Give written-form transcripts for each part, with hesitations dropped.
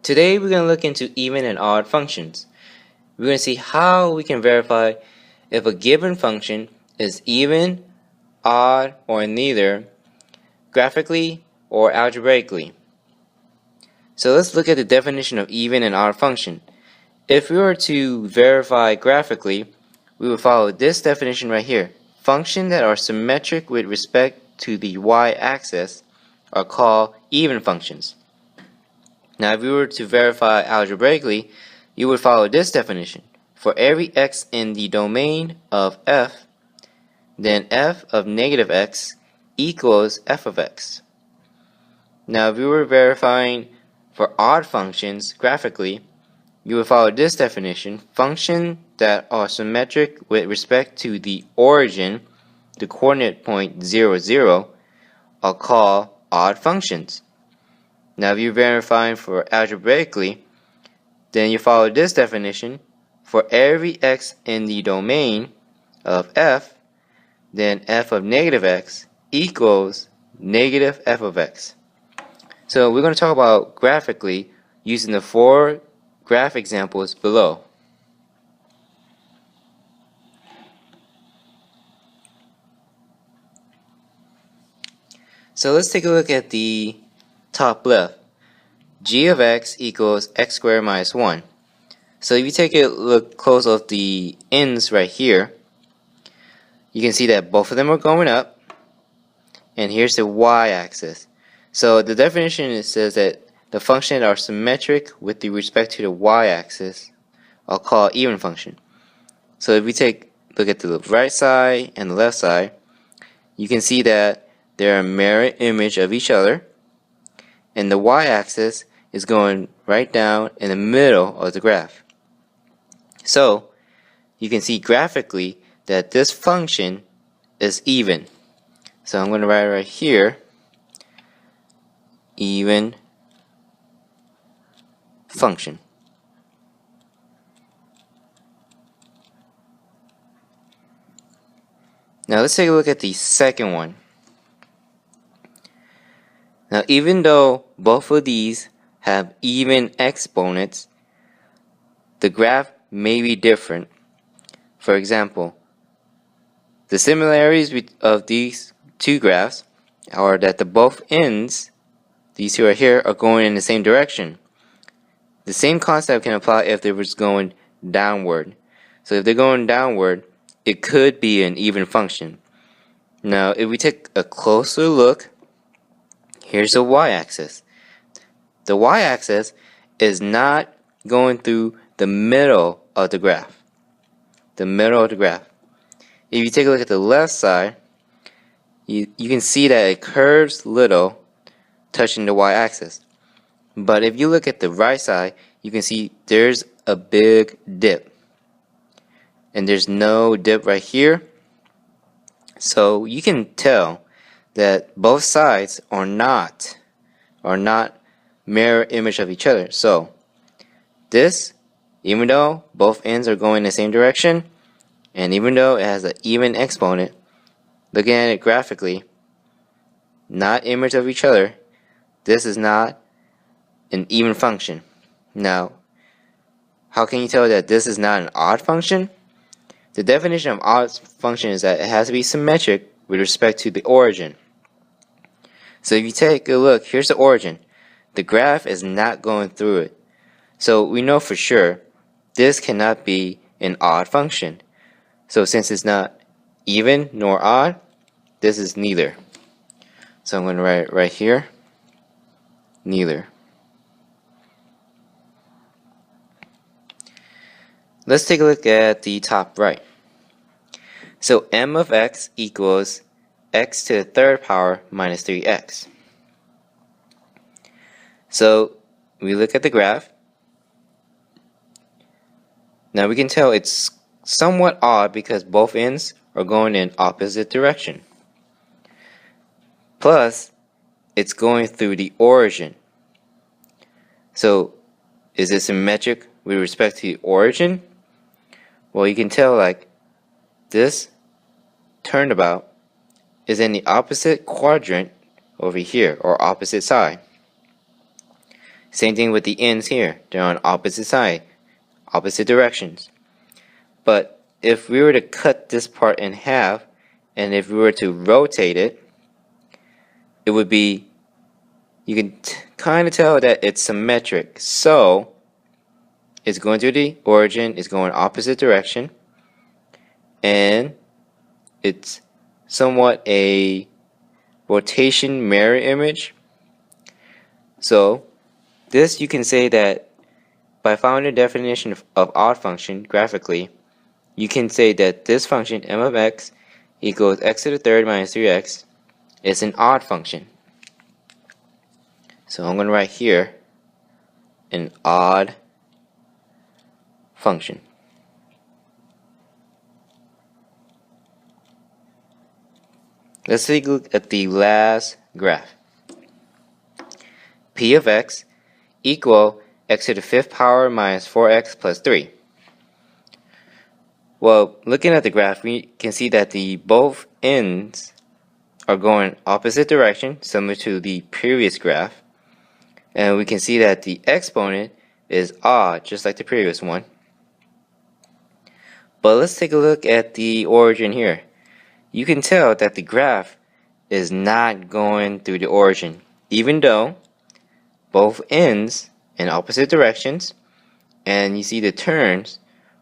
Today we're going to look into even and odd functions. We're going to see how we can verify if a given function is even, odd, or neither, graphically or algebraically. So let's look at the definition of even and odd function. If we were to verify graphically, we would follow this definition right here. Functions that are symmetric with respect to the y-axis are called even functions. Now if we were to verify algebraically, you would follow this definition. For every x in the domain of f, then f of negative x equals f of x. Now if we were verifying for odd functions graphically, you would follow this definition. Functions that are symmetric with respect to the origin, the coordinate point 0, 0, are called odd functions. Now if you're verifying for algebraically, then you follow this definition. For every x in the domain of f, then f of negative x equals negative f of x. So we're going to talk about graphically using the 4 graph examples below. So let's take a look at the top left. G of x equals x squared minus 1. So if you take a look close of the ends right here, you can see that both of them are going up, and here's the y-axis. So the definition says that the functions that are symmetric with respect to the y-axis are called even function. So if we take a look at the right side and the left side, you can see that they're a mirror image of each other, and the y-axis is going right down in the middle of the graph. So you can see graphically that this function is even. So I'm going to write right here, even function. Now let's take a look at the second one. Now even though both of these have even exponents, the graph may be different. For example, the similarities of these two graphs are that the both ends, these two right here, are going in the same direction. The same concept can apply if they was going downward. So if they're going downward, it could be an even function. Now if we take a closer look, here's the y-axis. The y-axis is not going through the middle of the graph. The middle of the graph. If you take a look at the left side, you can see that it curves little, touching the y-axis. But if you look at the right side, you can see there's a big dip. And there's no dip right here. So you can tell that both sides are not mirror image of each other. So this, even though both ends are going in the same direction, and even though it has an even exponent, looking at it graphically, not image of each other, this is not an even function. Now, how can you tell that this is not an odd function? The definition of odd function is that it has to be symmetric with respect to the origin. So if you take a look, here's the origin. The graph is not going through it. So we know for sure this cannot be an odd function. So since it's not even nor odd, this is neither. So I'm going to write it right here, neither. Let's take a look at the top right. So m of x equals x to the third power minus 3x. So we look at the graph. Now we can tell it's somewhat odd because both ends are going in opposite direction. Plus, it's going through the origin. So is it symmetric with respect to the origin? Well, you can tell like this turnabout is in the opposite quadrant over here, or opposite side. Same thing with the ends here. They're on opposite side, opposite directions. But if we were to cut this part in half, and if we were to rotate it, it would be, you can kind of tell that it's symmetric. So it's going to the origin, it's going opposite direction, and it's somewhat a rotation mirror image. So this, you can say that by following the definition of odd function graphically, you can say that this function m of x equals x to the third minus 3x is an odd function. So I'm going to write here an odd function. Let's take a look at the last graph. P of x equal x to the fifth power minus 4x plus 3. Well, looking at the graph, we can see that the both ends are going opposite direction, similar to the previous graph. And we can see that the exponent is odd, just like the previous one. But let's take a look at the origin here. You can tell that the graph is not going through the origin, even though both ends in opposite directions, and you see the turns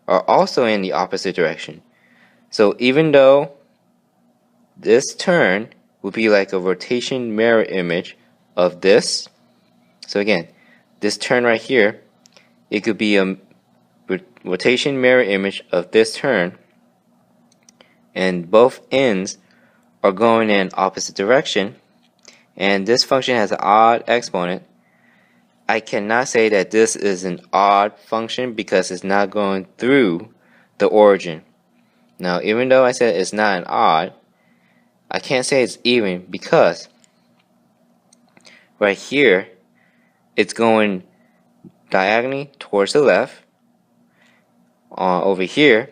are also in the opposite direction. So even though this turn would be like a rotation mirror image of this, so again, this turn right here, it could be a rotation mirror image of this turn, and both ends are going in opposite direction, and this function has an odd exponent. I cannot say that this is an odd function because it's not going through the origin. Now, even though I said it's not an odd, I can't say it's even because right here it's going diagonally towards the left. Over here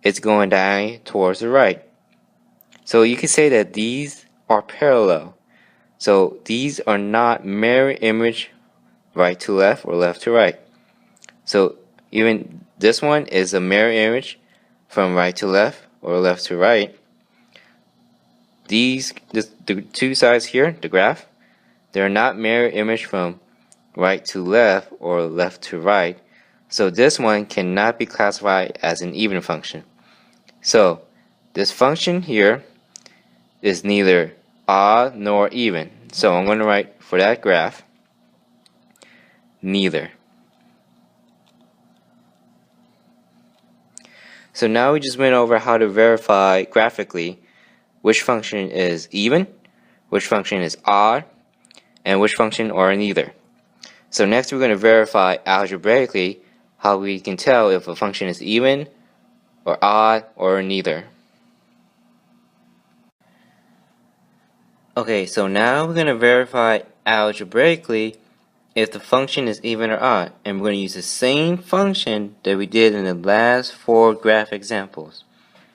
it's going diagonally towards the right. So you can say that these are parallel. So these are not mirror image right to left or left to right. So even this one is a mirror image from right to left or left to right. The two sides here, the graph, they're not mirror image from right to left or left to right. So this one cannot be classified as an even function. So this function here is neither odd nor even. So I'm going to write for that graph neither. So now we just went over how to verify graphically which function is even, which function is odd, and which function are neither. So next we're going to verify algebraically how we can tell if a function is even or odd or neither. Okay, so now we're going to verify algebraically if the function is even or odd, and we're going to use the same function that we did in the last 4 graph examples.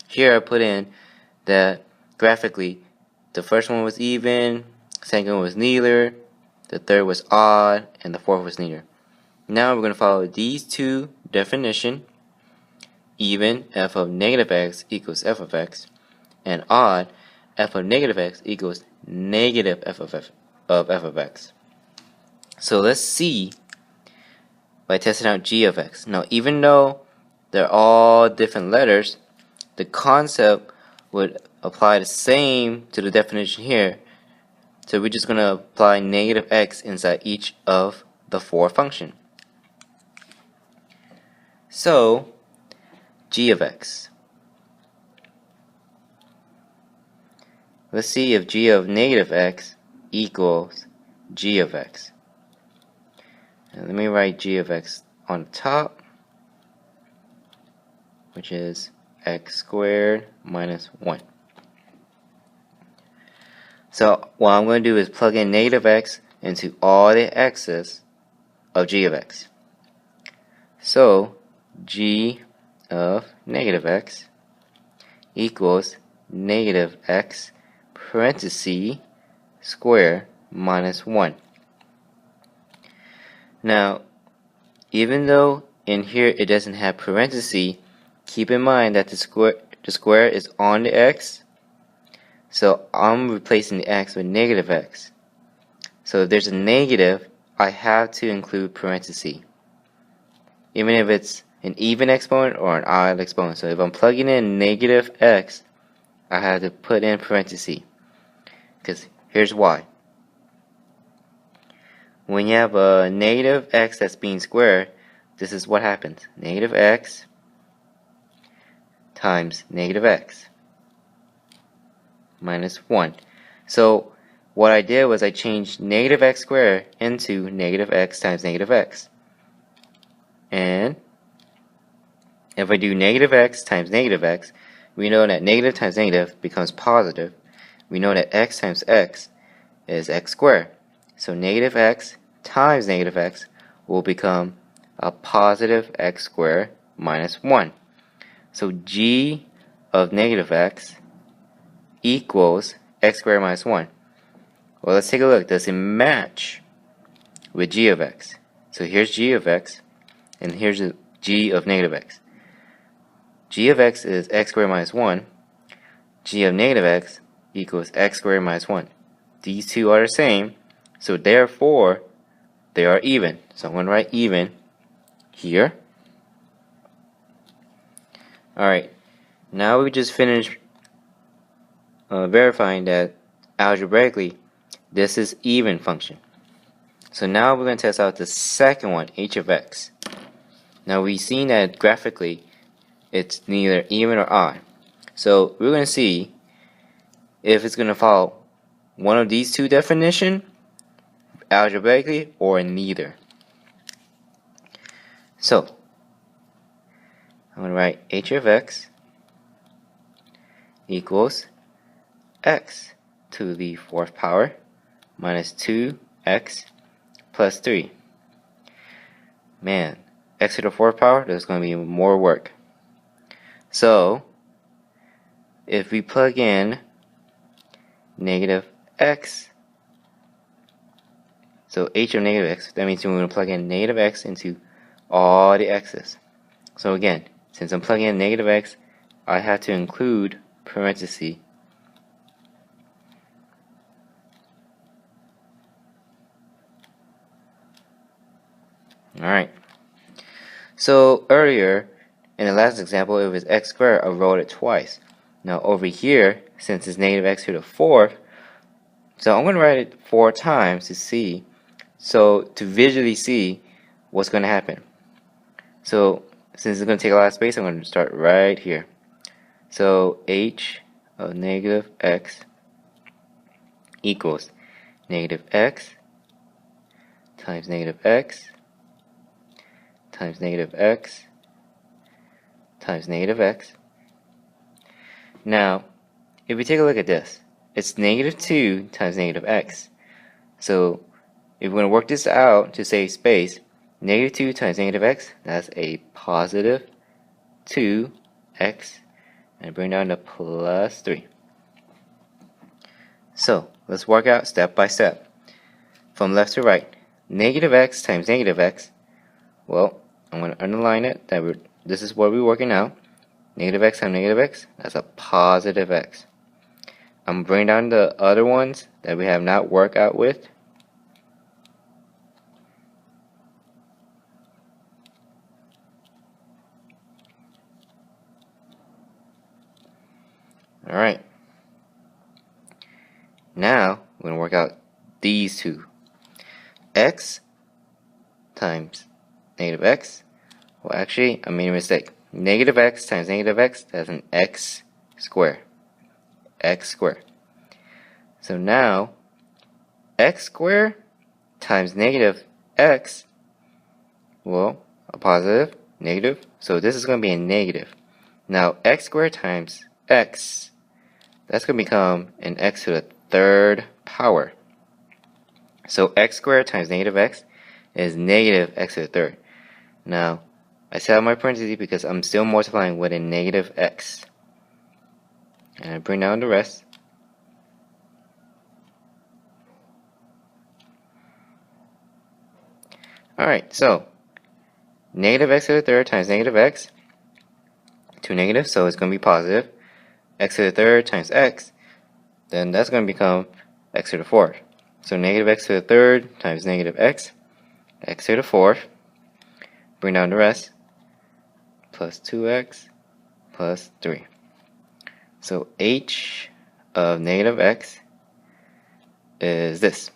Here I put in that graphically the first one was even, second one was neither, the third was odd, and the fourth was neither. Now we're going to follow these two definitions: even, f of negative x equals f of x, and odd, f of negative x equals negative f of x. So let's see by testing out g of x. Now, even though they're all different letters, the concept would apply the same to the definition here. So we're just going to apply negative x inside each of the 4 functions. So g of x. Let's see if g of negative x equals g of x. And let me write g of x on the top, which is x squared minus 1. So what I'm going to do is plug in negative x into all the x's of g of x. So g of negative x equals negative x parenthesis square minus 1. Now, even though in here it doesn't have parentheses, keep in mind that the square is on the x, so I'm replacing the x with negative x. So if there's a negative, I have to include parentheses, even if it's an even exponent or an odd exponent. So if I'm plugging in negative x, I have to put in parentheses, because here's why. When you have a negative x that's being squared, this is what happens. Negative x times negative x minus 1. So what I did was I changed negative x squared into negative x times negative x. And if I do negative x times negative x, we know that negative times negative becomes positive. We know that x times x is x squared. So negative x times negative x will become a positive x squared minus 1. So g of negative x equals x squared minus 1. Well, let's take a look. Does it match with g of x? So here's g of x, and here's g of negative x. G of x is x squared minus 1. G of negative x equals x squared minus 1. These two are the same, so therefore they are even. So I'm going to write even here. Alright, now we just finished verifying that algebraically this is even function. So now we're going to test out the second one, h of x. Now we've seen that graphically it's neither even or odd. So we're going to see if it's going to follow one of these two definitions, algebraically, or neither. So I'm going to write h of x equals x to the fourth power minus 2x plus 3. Man, x to the fourth power, there's going to be more work. So if we plug in negative x, so h of negative x, that means we're going to plug in negative x into all the x's. So again, since I'm plugging in negative x, I have to include parentheses. Alright, so earlier in the last example it was x squared. I wrote it twice. Now over here, since it's negative x to the fourth, so I'm going to write it 4 times to see, so to visually see what's going to happen. So since it's going to take a lot of space, I'm going to start right here. So h of negative x equals negative x times negative x times negative x times negative x. Now, if we take a look at this, it's negative 2 times negative x. So, if we're going to work this out to save space, negative 2 times negative x, that's a positive 2x, and bring down to plus 3. So, let's work out step by step. From left to right, negative x times negative x, well, I'm going to underline it, that this is what we're working out. Negative x times negative x, that's a positive x. I'm bringing down the other ones that we have not worked out with. Alright. Now, we're going to work out these two. X times negative x. Well, actually, I made a mistake. Negative x times negative x, that's an x squared. X squared. So now, x squared times negative x, well, a positive, negative, so this is going to be a negative. Now, x squared times x, that's going to become an x to the third power. So x squared times negative x is negative x to the third. Now, I set out my parentheses because I'm still multiplying with a negative x. And I bring down the rest. Alright, so negative x to the third times negative x, 2 negative, so it's going to be positive. X to the third times x, then that's going to become x to the fourth. So negative x to the third times negative x to the fourth, bring down the rest, plus 2x plus 3. So h of negative x is this.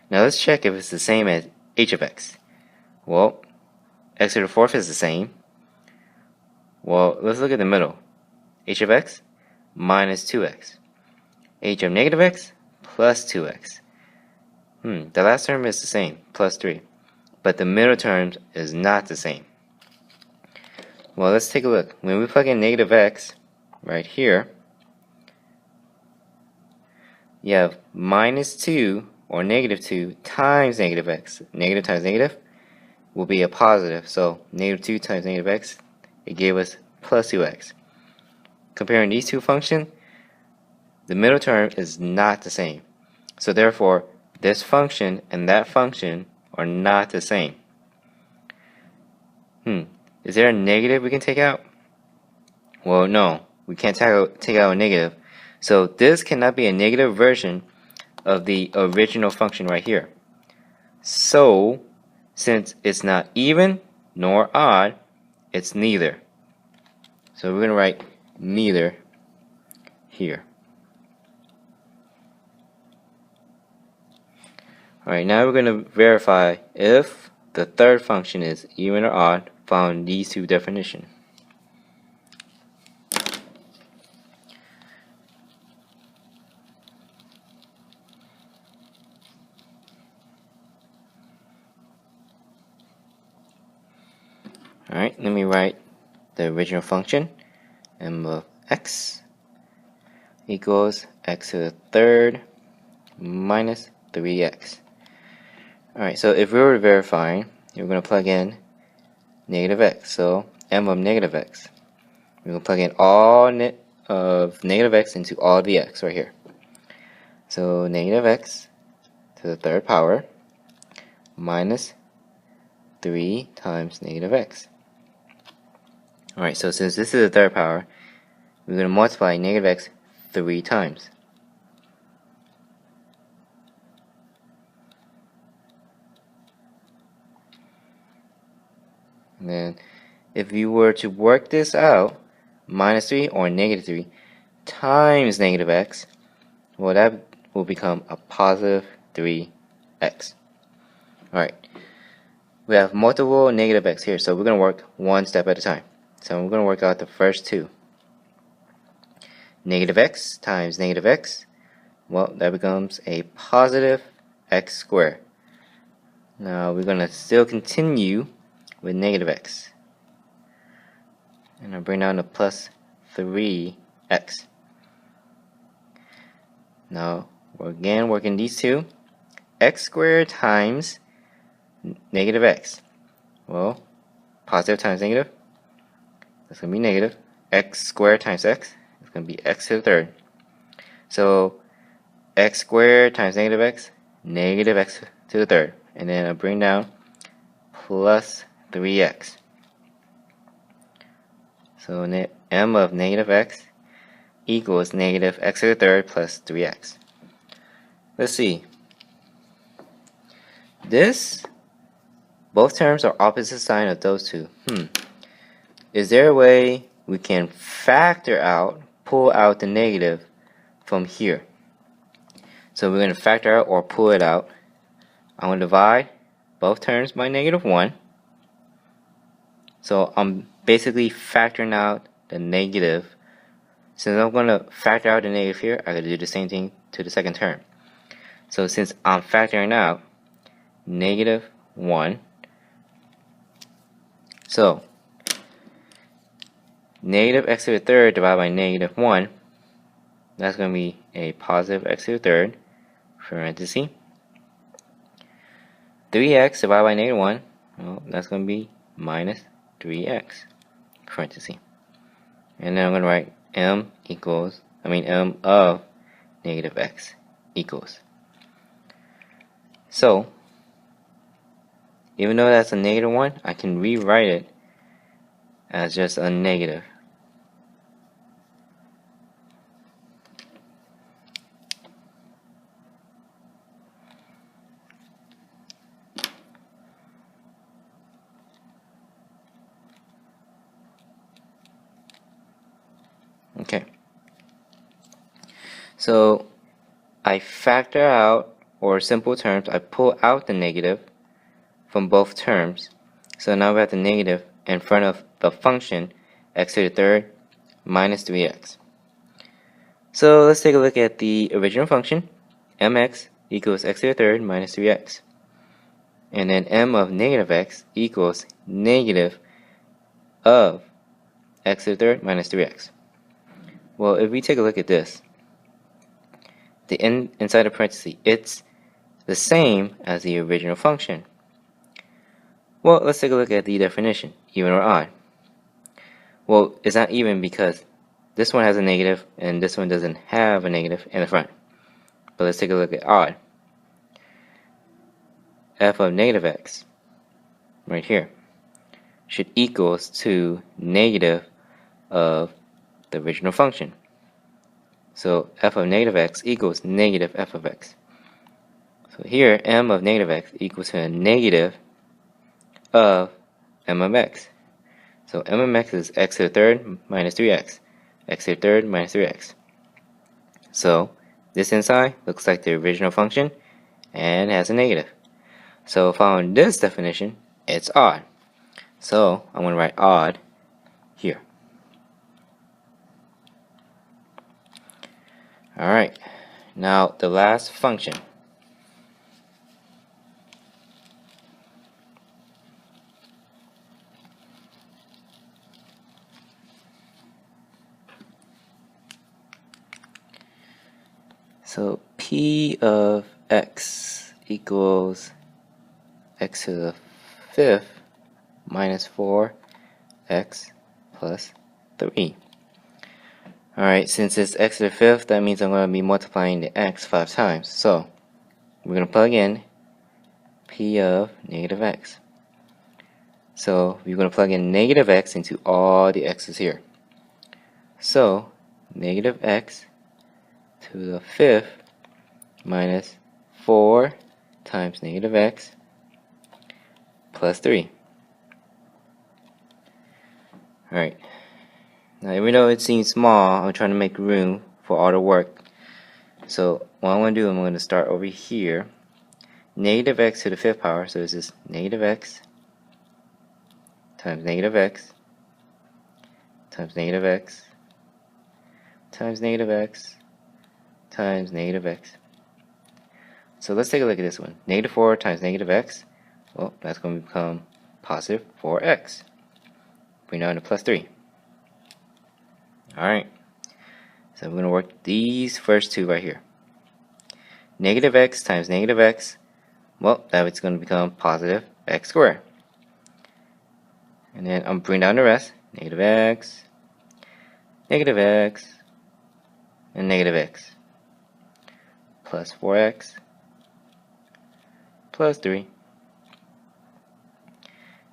Now let's check if it's the same as h of x. Well, x to the fourth is the same. Well, let's look at the middle. H of x minus 2x. H of negative x plus 2x. The last term is the same, plus 3. But the middle term is not the same. Well, let's take a look. When we plug in negative x right here, you have minus 2 or negative 2 times negative x. Negative times negative will be a positive. So negative 2 times negative x, it gave us plus 2x. Comparing these two functions, the middle term is not the same. So therefore, this function and that function are not the same. Is there a negative we can take out? Well, no. We can't take out a negative. So this cannot be a negative version of the original function right here. So, since it's not even nor odd, it's neither. So we're going to write neither here. Alright, now we're going to verify if the third function is even or odd found in these two definitions. Alright, let me write the original function. M of x equals x to the third minus 3x. Alright, so if we were verifying, we're going to plug in negative x. So m of negative x. We're going to plug in all of negative x into all the x right here. So negative x to the third power minus 3 times negative x. Alright, so since this is the third power, we're going to multiply negative x 3 times. And then, if you were to work this out, minus 3 or negative 3 times negative x, well, that will become a positive 3x. Alright, we have multiple negative x here, so we're going to work one step at a time. So we're going to work out the first two. Negative x times negative x, well, that becomes a positive x squared. Now we're going to still continue with negative x. And I'll bring down to plus 3x. Now we're again working these two. X squared times negative x. Well, positive times negative, that's going to be negative. X squared times x, it's going to be x to the third. So x squared times negative x to the third. And then I'll bring down plus 3x. So m of negative x equals negative x to the third plus 3x. Let's see. Both terms are opposite sign of those two. Is there a way we can pull out the negative from here? So we're going to factor out or pull it out. I'm going to divide both terms by negative 1. So I'm basically factoring out the negative. Since I'm going to factor out the negative here, I got to do the same thing to the second term. So since I'm factoring out negative 1, so negative x to the third divided by negative 1, that's going to be a positive x to the third, parenthesis. 3x divided by negative 1, well, that's going to be minus 3x, parenthesis. And then I'm going to write m of negative x equals. So even though that's a negative 1, I can rewrite it as just a negative. Okay. So I factor out, or simple terms, I pull out the negative from both terms. So now we have the negative in front of the function x to the third minus 3x. So let's take a look at the original function. Mx equals x to the third minus 3x. And then m of negative x equals negative of x to the third minus 3x. Well, if we take a look at this, the inside of parentheses, it's the same as the original function. Well, let's take a look at the definition, even or odd. Well, it's not even because this one has a negative and this one doesn't have a negative in the front. But let's take a look at odd. F of negative x, right here, should equals to negative of the original function. So f of negative x equals negative f of x. So here, m of negative x equals to a negative of m of x. So m of x is x to the third minus 3x. X to the third minus 3x. So this inside looks like the original function and has a negative. So following this definition, it's odd. So I'm going to write odd here. Alright, now the last function. So p of x equals x to the fifth minus 4x plus 3. Alright, since it's x to the fifth, that means I'm going to be multiplying the x 5 times. So we're going to plug in p of negative x. So we're going to plug in negative x into all the x's here. So negative x to the fifth minus 4 times negative x plus 3. Alright, now even though it seems small, I'm trying to make room for all the work. So what I'm going to do, I'm going to start over here. Negative x to the fifth power, so this is negative x times negative x times negative x times negative x times negative x. So let's take a look at this one. Negative 4 times negative x, well, that's going to become positive 4x. Bring down to plus 3. Alright, so we're going to work these first two right here. Negative x times negative x, well, that's going to become positive x squared. And then I'm bring down the rest. Negative x, and negative x. Plus 4x, plus 3.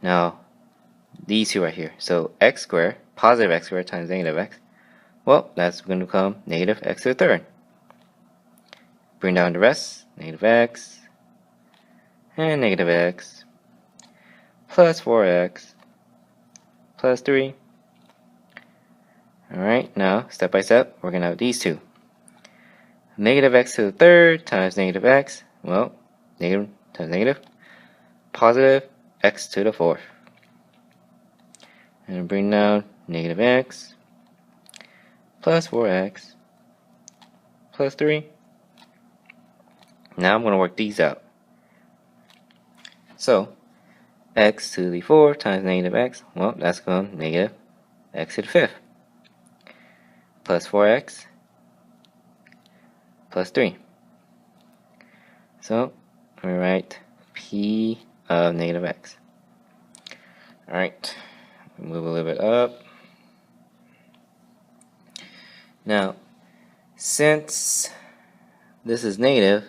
Now, these two right here. So x squared, positive x squared times negative x, well, that's going to become negative x to the third. Bring down the rest. Negative x, and negative x, plus 4x, plus 3. Alright, now, step by step, working out these two. Negative x to the third times negative x, well, negative times negative, positive x to the fourth. And bring down negative x, plus 4x, plus 3. Now I'm going to work these out. So, x to the 4 times negative x, well, that's going to negative x to the fifth, plus 4x, plus 3. So, we write p of negative x. Alright, move a little bit up. Now, since this is negative,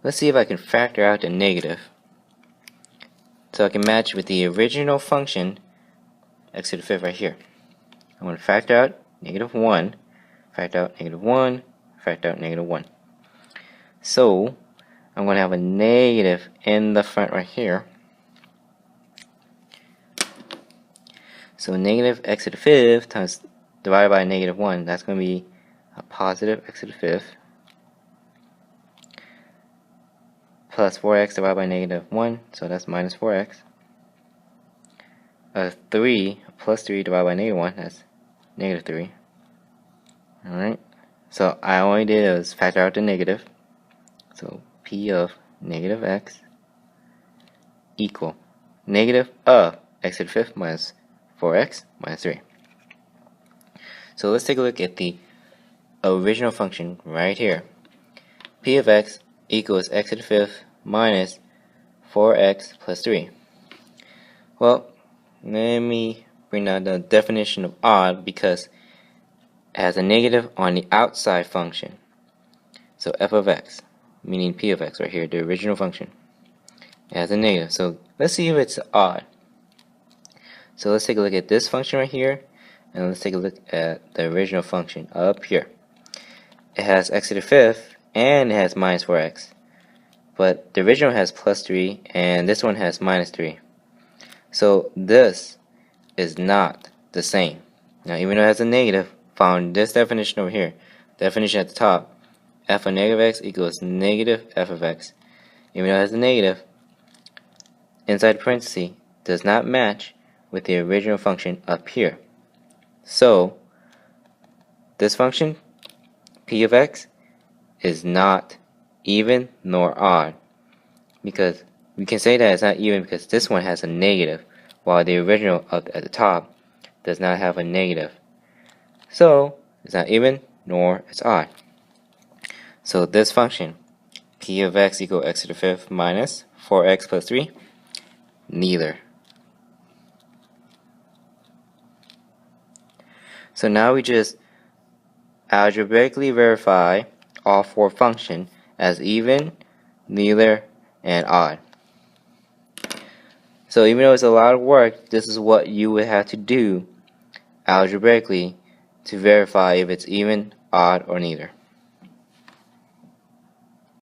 let's see if I can factor out the negative so I can match with the original function x to the fifth right here. I'm going to factor out -1, factor out -1, factor out -1. So I'm going to have a negative in the front right here. So negative x to the fifth times divided by -1, that's going to be a positive x to the fifth plus 4x divided by -1, so that's minus 4x. 3 plus 3 divided by -1, that's -3. Alright, so I only did was factor out the negative. So p of negative x equal negative of x to the fifth minus 4x minus 3. So let's take a look at the original function right here. P of x equals x to the fifth minus 4x plus 3. Well, let me bring down the definition of odd because it has a negative on the outside function. So f of x, meaning p of x right here, the original function, it has a negative. So let's see if it's odd. So let's take a look at this function right here, and let's take a look at the original function up here. It has x to the fifth, and it has minus 4x. But the original has plus 3, and this one has minus 3. So this is not the same. Now, even though it has a negative, found this definition over here, definition at the top, f of negative x equals negative f of x. Even though it has a negative, inside parenthesis does not match with the original function up here. So this function, p of x, is not even nor odd, because we can say that it's not even because this one has a negative, while the original up at the top does not have a negative. So it's not even nor it's odd. So this function, p of x equals x to the fifth minus 4x plus 3, neither. So now we just algebraically verify all four functions as even, neither, and odd. So even though it's a lot of work, this is what you would have to do algebraically to verify if it's even, odd, or neither.